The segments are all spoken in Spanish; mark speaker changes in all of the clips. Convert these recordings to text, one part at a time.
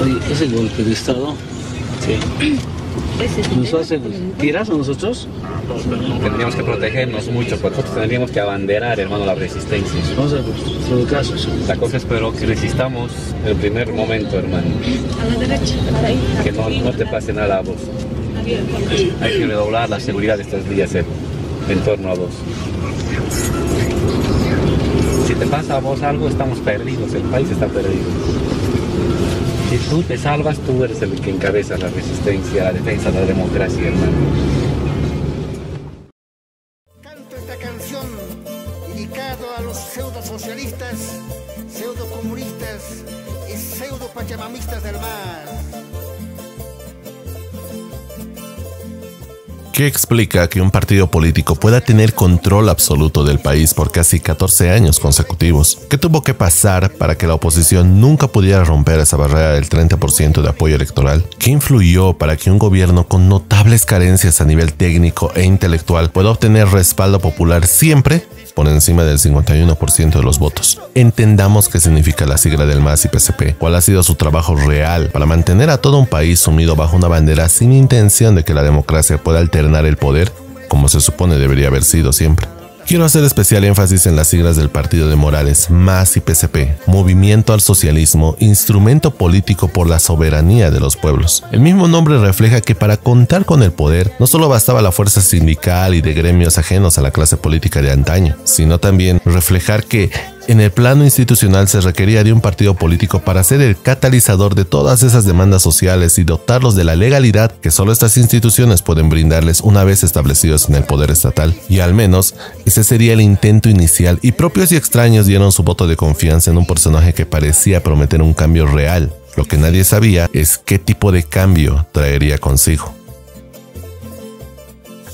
Speaker 1: Oye, ese golpe de Estado,
Speaker 2: Sí.
Speaker 1: ¿nos hace tirar a nosotros?
Speaker 3: Tendríamos que protegernos mucho, porque nosotros tendríamos que abanderar, hermano, la resistencia.
Speaker 1: Vamos a ver, en todo caso.
Speaker 3: La cosa es, pero que resistamos el primer momento, hermano.
Speaker 2: A la derecha, para ahí.
Speaker 3: Que no te pase nada a vos. Hay que redoblar la seguridad de estos días en torno a vos. Si te pasa a vos algo, estamos perdidos, el país está perdido. Si tú te salvas, tú eres el que encabeza la resistencia, la defensa de la democracia, hermano.
Speaker 4: Canto esta canción dedicado a los pseudo-socialistas, pseudo-comunistas y pseudo-pachamamistas del mar.
Speaker 5: ¿Qué explica que un partido político pueda tener control absoluto del país por casi 14 años consecutivos? ¿Qué tuvo que pasar para que la oposición nunca pudiera romper esa barrera del 30% de apoyo electoral? ¿Qué influyó para que un gobierno con notables carencias a nivel técnico e intelectual pueda obtener respaldo popular siempre por encima del 51% de los votos? Entendamos qué significa la sigla del MAS y PSP, cuál ha sido su trabajo real para mantener a todo un país sumido bajo una bandera sin intención de que la democracia pueda alternar el poder como se supone debería haber sido siempre. Quiero hacer especial énfasis en las siglas del partido de Morales, MAS y PSP, Movimiento al Socialismo, instrumento político por la soberanía de los pueblos. El mismo nombre refleja que para contar con el poder no solo bastaba la fuerza sindical y de gremios ajenos a la clase política de antaño, sino también reflejar que en el plano institucional se requería de un partido político para ser el catalizador de todas esas demandas sociales y dotarlos de la legalidad que solo estas instituciones pueden brindarles una vez establecidos en el poder estatal. Y al menos ese sería el intento inicial, y propios y extraños dieron su voto de confianza en un personaje que parecía prometer un cambio real. Lo que nadie sabía es qué tipo de cambio traería consigo.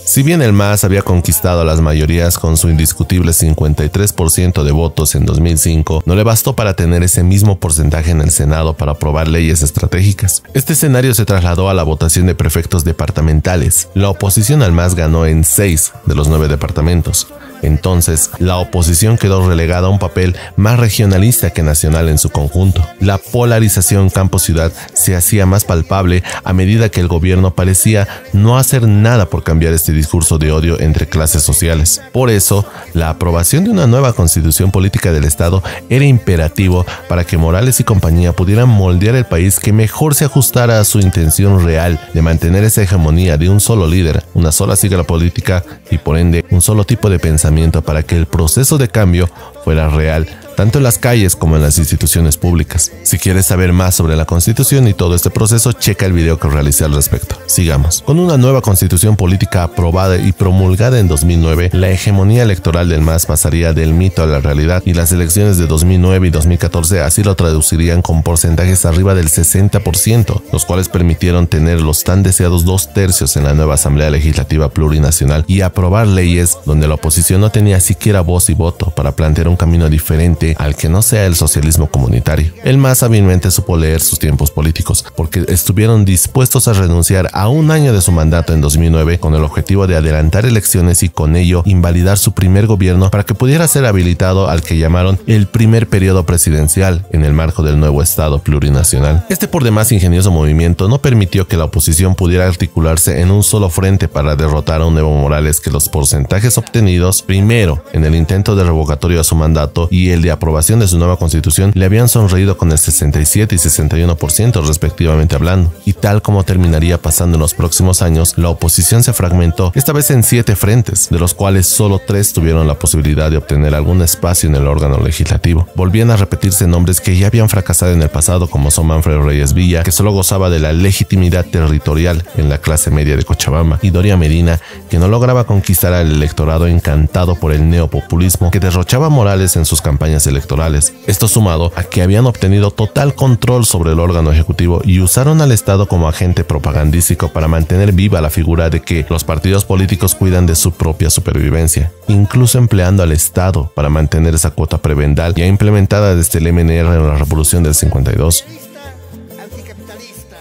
Speaker 5: Si bien el MAS había conquistado las mayorías con su indiscutible 53% de votos en 2005, no le bastó para tener ese mismo porcentaje en el Senado para aprobar leyes estratégicas. Este escenario se trasladó a la votación de prefectos departamentales. La oposición al MAS ganó en 6 de los 9 departamentos. Entonces, la oposición quedó relegada a un papel más regionalista que nacional en su conjunto. La polarización campo-ciudad se hacía más palpable a medida que el gobierno parecía no hacer nada por cambiar este discurso de odio entre clases sociales. Por eso, la aprobación de una nueva constitución política del Estado era imperativo para que Morales y compañía pudieran moldear el país que mejor se ajustara a su intención real de mantener esa hegemonía de un solo líder, una sola sigla política y por ende un solo tipo de pensamiento para que el proceso de cambio fuera real, tanto en las calles como en las instituciones públicas. Si quieres saber más sobre la Constitución y todo este proceso, checa el video que realicé al respecto. Sigamos. Con una nueva Constitución política aprobada y promulgada en 2009, la hegemonía electoral del MAS pasaría del mito a la realidad, y las elecciones de 2009 y 2014 así lo traducirían con porcentajes arriba del 60%, los cuales permitieron tener los tan deseados 2/3 en la nueva Asamblea Legislativa Plurinacional y aprobar leyes donde la oposición no tenía siquiera voz y voto para plantear un camino diferente al que no sea el socialismo comunitario. El MAS hábilmente supo leer sus tiempos políticos, porque estuvieron dispuestos a renunciar a un año de su mandato en 2009 con el objetivo de adelantar elecciones y con ello invalidar su primer gobierno para que pudiera ser habilitado al que llamaron el primer periodo presidencial en el marco del nuevo Estado plurinacional. Este por demás ingenioso movimiento no permitió que la oposición pudiera articularse en un solo frente para derrotar a un Evo Morales que los porcentajes obtenidos primero en el intento de revocatorio a su mandato y el de aprobación de su nueva constitución le habían sonreído con el 67 y 61% respectivamente hablando. Y tal como terminaría pasando en los próximos años, la oposición se fragmentó, esta vez en 7 frentes, de los cuales solo 3 tuvieron la posibilidad de obtener algún espacio en el órgano legislativo. Volvían a repetirse nombres que ya habían fracasado en el pasado, como son Manfredo Reyes Villa, que solo gozaba de la legitimidad territorial en la clase media de Cochabamba, y Doria Medina, que no lograba conquistar al electorado encantado por el neopopulismo que derrochaba Morales en sus campañas electorales. Esto sumado a que habían obtenido total control sobre el órgano ejecutivo y usaron al Estado como agente propagandístico para mantener viva la figura de que los partidos políticos cuidan de su propia supervivencia, incluso empleando al Estado para mantener esa cuota prebendal ya implementada desde el MNR en la Revolución del 52.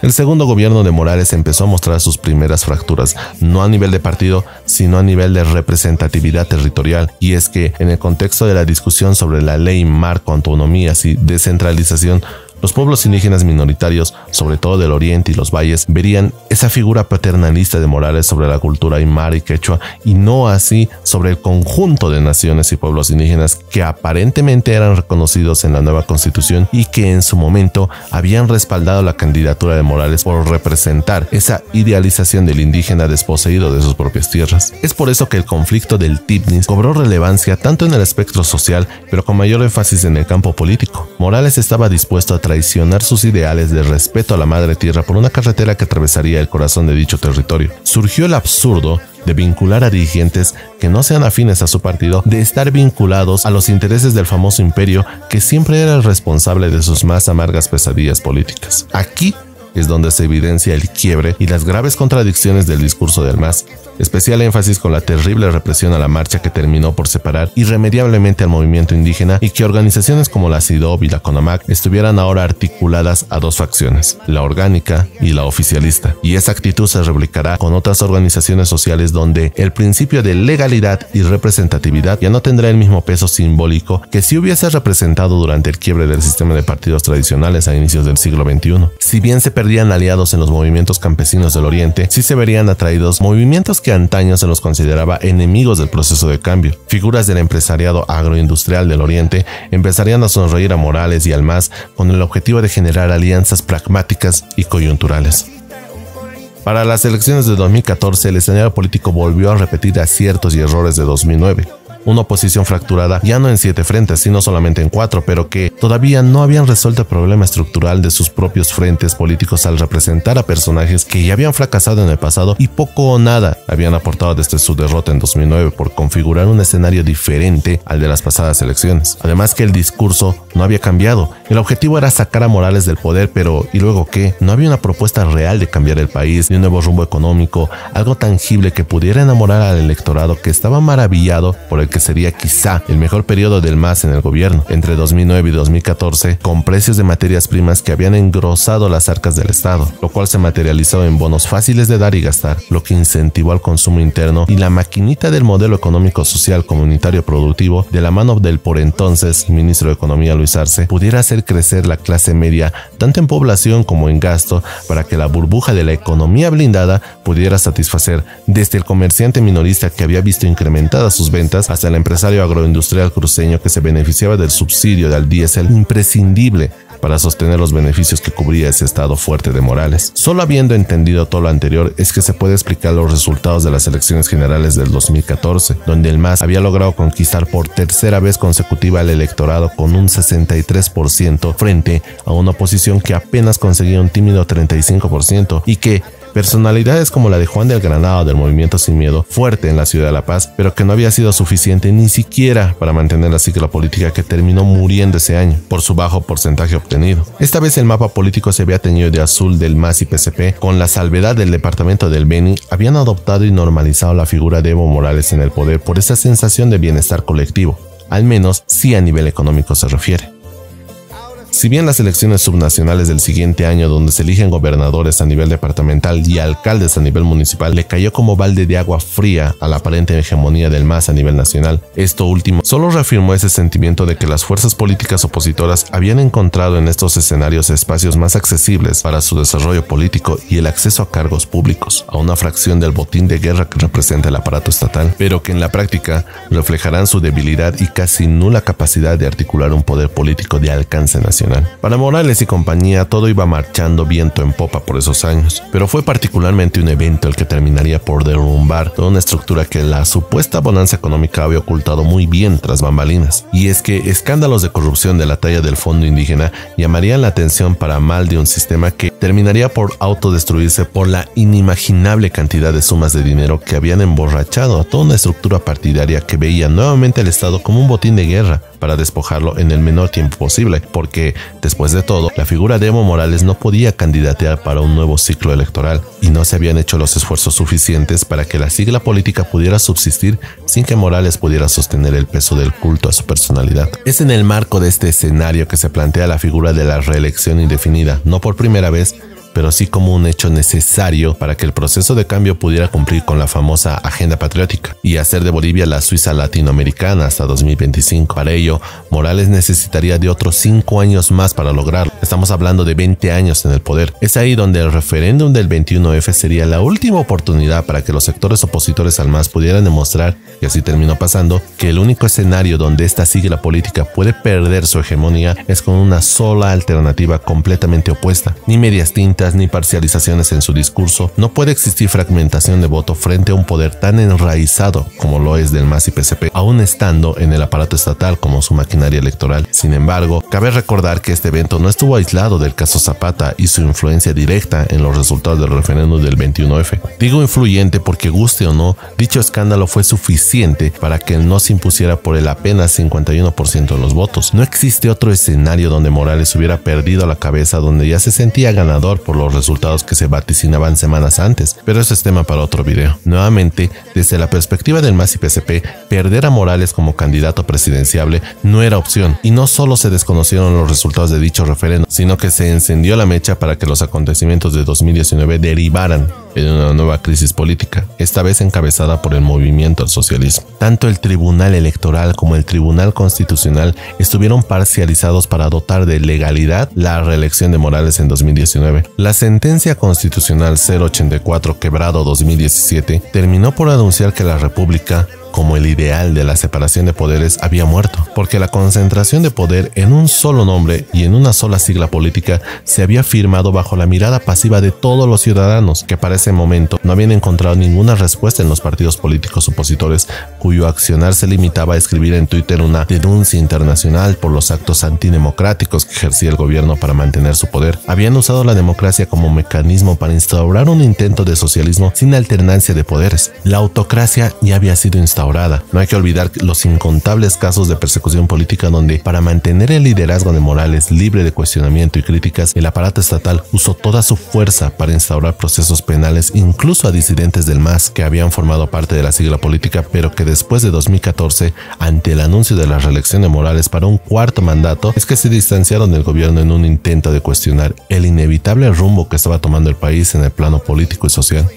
Speaker 5: El segundo gobierno de Morales empezó a mostrar sus primeras fracturas, no a nivel de partido, sino a nivel de representatividad territorial, y es que en el contexto de la discusión sobre la ley marco, autonomías y descentralización, Los pueblos indígenas minoritarios, sobre todo del oriente y los valles, verían esa figura paternalista de Morales sobre la cultura aymara y quechua y no así sobre el conjunto de naciones y pueblos indígenas que aparentemente eran reconocidos en la nueva constitución y que en su momento habían respaldado la candidatura de Morales por representar esa idealización del indígena desposeído de sus propias tierras. Es por eso que el conflicto del Tipnis cobró relevancia tanto en el espectro social, pero con mayor énfasis en el campo político. Morales estaba dispuesto a traicionar sus ideales de respeto a la madre tierra por una carretera que atravesaría el corazón de dicho territorio. Surgió el absurdo de vincular a dirigentes que no sean afines a su partido, de estar vinculados a los intereses del famoso imperio que siempre era el responsable de sus más amargas pesadillas políticas. Aquí es donde se evidencia el quiebre y las graves contradicciones del discurso del MAS, especial énfasis con la terrible represión a la marcha que terminó por separar irremediablemente al movimiento indígena y que organizaciones como la CIDOB y la CONAMAC estuvieran ahora articuladas a dos facciones, la orgánica y la oficialista, y esa actitud se replicará con otras organizaciones sociales donde el principio de legalidad y representatividad ya no tendrá el mismo peso simbólico que si hubiese representado durante el quiebre del sistema de partidos tradicionales a inicios del siglo XXI. Si bien se perdían aliados en los movimientos campesinos del oriente, sí se verían atraídos movimientos que antaño se los consideraba enemigos del proceso de cambio. Figuras del empresariado agroindustrial del oriente empezarían a sonreír a Morales y al MAS con el objetivo de generar alianzas pragmáticas y coyunturales. Para las elecciones de 2014, el escenario político volvió a repetir aciertos y errores de 2009. Una oposición fracturada ya no en 7 frentes, sino solamente en 4, pero que todavía no habían resuelto el problema estructural de sus propios frentes políticos al representar a personajes que ya habían fracasado en el pasado y poco o nada habían aportado desde su derrota en 2009 por configurar un escenario diferente al de las pasadas elecciones. Además que el discurso no había cambiado. El objetivo era sacar a Morales del poder, pero ¿y luego qué? No había una propuesta real de cambiar el país, de un nuevo rumbo económico, algo tangible que pudiera enamorar al electorado que estaba maravillado por el que sería quizá el mejor periodo del MAS en el gobierno, entre 2009 y 2014, con precios de materias primas que habían engrosado las arcas del Estado, lo cual se materializó en bonos fáciles de dar y gastar, lo que incentivó al consumo interno y la maquinita del modelo económico social comunitario productivo, de la mano del por entonces ministro de Economía Luis Arce, pudiera hacer crecer la clase media tanto en población como en gasto para que la burbuja de la economía blindada pudiera satisfacer desde el comerciante minorista que había visto incrementadas sus ventas hasta el empresario agroindustrial cruceño que se beneficiaba del subsidio del diésel imprescindible para sostener los beneficios que cubría ese estado fuerte de Morales. Solo habiendo entendido todo lo anterior es que se puede explicar los resultados de las elecciones generales del 2014, donde el MAS había logrado conquistar por tercera vez consecutiva al electorado con un 63% frente a una oposición que apenas conseguía un tímido 35% y que personalidades como la de Juan del Granado del Movimiento Sin Miedo, fuerte en la ciudad de La Paz, pero que no había sido suficiente ni siquiera para mantener la sigla política que terminó muriendo ese año, por su bajo porcentaje obtenido. Esta vez el mapa político se había teñido de azul del MAS y PSP, con la salvedad del departamento del Beni, habían adoptado y normalizado la figura de Evo Morales en el poder por esa sensación de bienestar colectivo, al menos si a nivel económico se refiere. Si bien las elecciones subnacionales del siguiente año, donde se eligen gobernadores a nivel departamental y alcaldes a nivel municipal, le cayó como balde de agua fría a la aparente hegemonía del MAS a nivel nacional, esto último solo reafirmó ese sentimiento de que las fuerzas políticas opositoras habían encontrado en estos escenarios espacios más accesibles para su desarrollo político y el acceso a cargos públicos, a una fracción del botín de guerra que representa el aparato estatal, pero que en la práctica reflejarán su debilidad y casi nula capacidad de articular un poder político de alcance nacional. Para Morales y compañía todo iba marchando viento en popa por esos años, pero fue particularmente un evento el que terminaría por derrumbar toda una estructura que la supuesta bonanza económica había ocultado muy bien tras bambalinas, y es que escándalos de corrupción de la talla del Fondo Indígena llamarían la atención para mal de un sistema que terminaría por autodestruirse por la inimaginable cantidad de sumas de dinero que habían emborrachado a toda una estructura partidaria que veía nuevamente al Estado como un botín de guerra para despojarlo en el menor tiempo posible, porque, después de todo, la figura de Evo Morales no podía candidatear para un nuevo ciclo electoral y no se habían hecho los esfuerzos suficientes para que la sigla política pudiera subsistir sin que Morales pudiera sostener el peso del culto a su personalidad. Es en el marco de este escenario que se plantea la figura de la reelección indefinida, no por primera vez, pero sí como un hecho necesario para que el proceso de cambio pudiera cumplir con la famosa agenda patriótica y hacer de Bolivia la Suiza latinoamericana hasta 2025. Para ello, Morales necesitaría de otros 5 años más para lograrlo. Estamos hablando de 20 años en el poder. Es ahí donde el referéndum del 21F sería la última oportunidad para que los sectores opositores al MAS pudieran demostrar, y así terminó pasando, que el único escenario donde esta sigla política puede perder su hegemonía es con una sola alternativa completamente opuesta. Ni medias tintas ni parcializaciones en su discurso. No puede existir fragmentación de voto frente a un poder tan enraizado como lo es del MAS y PSP, aún estando en el aparato estatal como su maquinaria electoral. Sin embargo, cabe recordar que este evento no estuvo aislado del caso Zapata y su influencia directa en los resultados del referéndum del 21F. Digo influyente porque, guste o no, dicho escándalo fue suficiente para que el no se impusiera por el apenas 51% de los votos. No existe otro escenario donde Morales hubiera perdido la cabeza, donde ya se sentía ganador por los resultados que se vaticinaban semanas antes, pero eso es tema para otro video. Nuevamente, desde la perspectiva del MAS y PSP, perder a Morales como candidato presidenciable no era opción, y no solo se desconocieron los resultados de dicho referéndum, sino que se encendió la mecha para que los acontecimientos de 2019 derivaran en una nueva crisis política, esta vez encabezada por el movimiento al socialismo. Tanto el Tribunal Electoral como el Tribunal Constitucional estuvieron parcializados para dotar de legalidad la reelección de Morales en 2019. La sentencia constitucional 084 quebrado 2017 terminó por anunciar que la República, como el ideal de la separación de poderes, había muerto, porque la concentración de poder en un solo nombre y en una sola sigla política se había firmado bajo la mirada pasiva de todos los ciudadanos, que para ese momento no habían encontrado ninguna respuesta en los partidos políticos opositores, cuyo accionar se limitaba a escribir en Twitter una denuncia internacional por los actos antidemocráticos que ejercía el gobierno para mantener su poder. Habían usado la democracia como mecanismo para instaurar un intento de socialismo sin alternancia de poderes. La autocracia ya había sido instaurada. No hay que olvidar los incontables casos de persecución política donde, para mantener el liderazgo de Morales libre de cuestionamiento y críticas, el aparato estatal usó toda su fuerza para instaurar procesos penales incluso a disidentes del MAS que habían formado parte de la sigla política, pero que después de 2014, ante el anuncio de la reelección de Morales para un cuarto mandato, es que se distanciaron del gobierno en un intento de cuestionar el inevitable rumbo que estaba tomando el país en el plano político y social.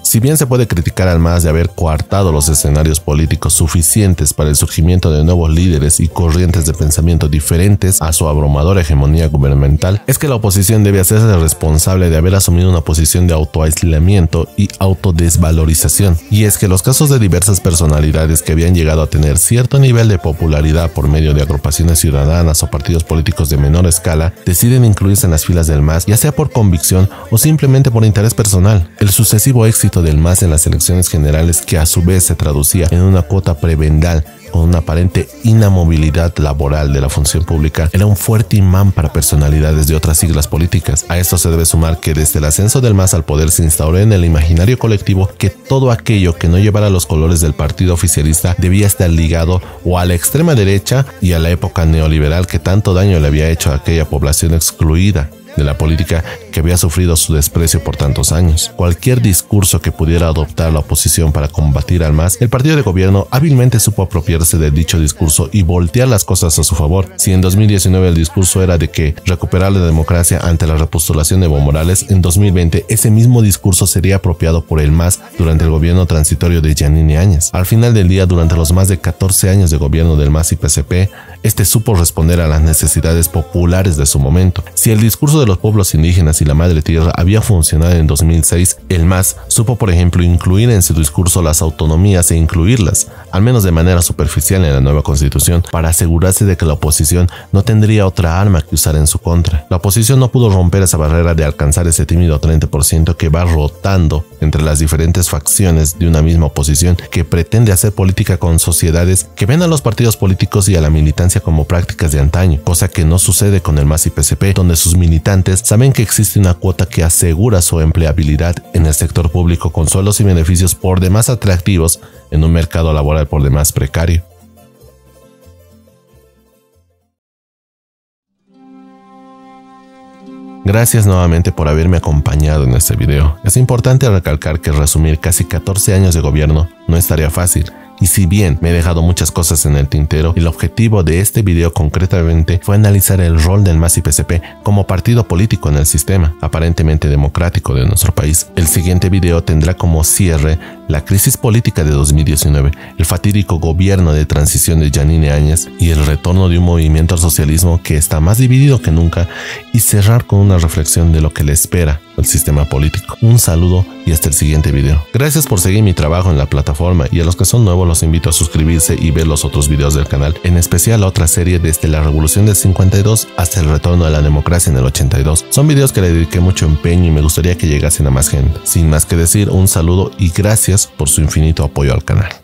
Speaker 5: Si bien se puede criticar al MAS de haber coartado los escenarios políticos suficientes para el surgimiento de nuevos líderes y corrientes de pensamiento diferentes a su abrumadora hegemonía gubernamental, es que la oposición debe hacerse responsable de haber asumido una posición de autoaislamiento y autodesvalorización. Y es que los casos de diversas personalidades que habían llegado a tener cierto nivel de popularidad por medio de agrupaciones ciudadanas o partidos políticos de menor escala deciden incluirse en las filas del MAS, ya sea por convicción o simplemente por interés personal. El sucesivo éxito del MAS en las elecciones generales, que a su vez se traducía en una cuota prebendal con una aparente inamovilidad laboral de la función pública, era un fuerte imán para personalidades de otras siglas políticas. A esto se debe sumar que desde el ascenso del MAS al poder se instauró en el imaginario colectivo que todo aquello que no llevara los colores del partido oficialista debía estar ligado o a la extrema derecha y a la época neoliberal que tanto daño le había hecho a aquella población excluida de la política que había sufrido su desprecio por tantos años. Cualquier discurso que pudiera adoptar la oposición para combatir al MAS, el partido de gobierno hábilmente supo apropiarse de dicho discurso y voltear las cosas a su favor. Si en 2019 el discurso era de que recuperar la democracia ante la repostulación de Evo Morales, en 2020 ese mismo discurso sería apropiado por el MAS durante el gobierno transitorio de Yanine Áñez. Al final del día, durante los más de 14 años de gobierno del MAS y PSP, este supo responder a las necesidades populares de su momento. Si el discurso de los pueblos indígenas y la madre tierra había funcionado en 2006, el MAS supo, por ejemplo, incluir en su discurso las autonomías e incluirlas, al menos de manera superficial, en la nueva constitución, para asegurarse de que la oposición no tendría otra arma que usar en su contra. La oposición no pudo romper esa barrera de alcanzar ese tímido 30% que va rotando entre las diferentes facciones de una misma oposición que pretende hacer política con sociedades que ven a los partidos políticos y a la militancia como prácticas de antaño, cosa que no sucede con el MAS y PSP, donde sus militantes saben que existe una cuota que asegura su empleabilidad en el sector público con sueldos y beneficios por demás atractivos en un mercado laboral por demás precario. Gracias nuevamente por haberme acompañado en este video. Es importante recalcar que resumir casi 14 años de gobierno no es tarea fácil. Y si bien me he dejado muchas cosas en el tintero, el objetivo de este video concretamente fue analizar el rol del MAS y PSP como partido político en el sistema aparentemente democrático de nuestro país. El siguiente video tendrá como cierre la crisis política de 2019, el fatídico gobierno de transición de Yanine Áñez y el retorno de un movimiento al socialismo que está más dividido que nunca, y cerrar con una reflexión de lo que le espera al sistema político. Un saludo y hasta el siguiente video. Gracias por seguir mi trabajo en la plataforma, y a los que son nuevos los invito a suscribirse y ver los otros videos del canal, en especial la otra serie desde la Revolución del 52 hasta el retorno de la democracia en el 82. Son videos que le dediqué mucho empeño y me gustaría que llegasen a más gente. Sin más que decir, un saludo y gracias por su infinito apoyo al canal.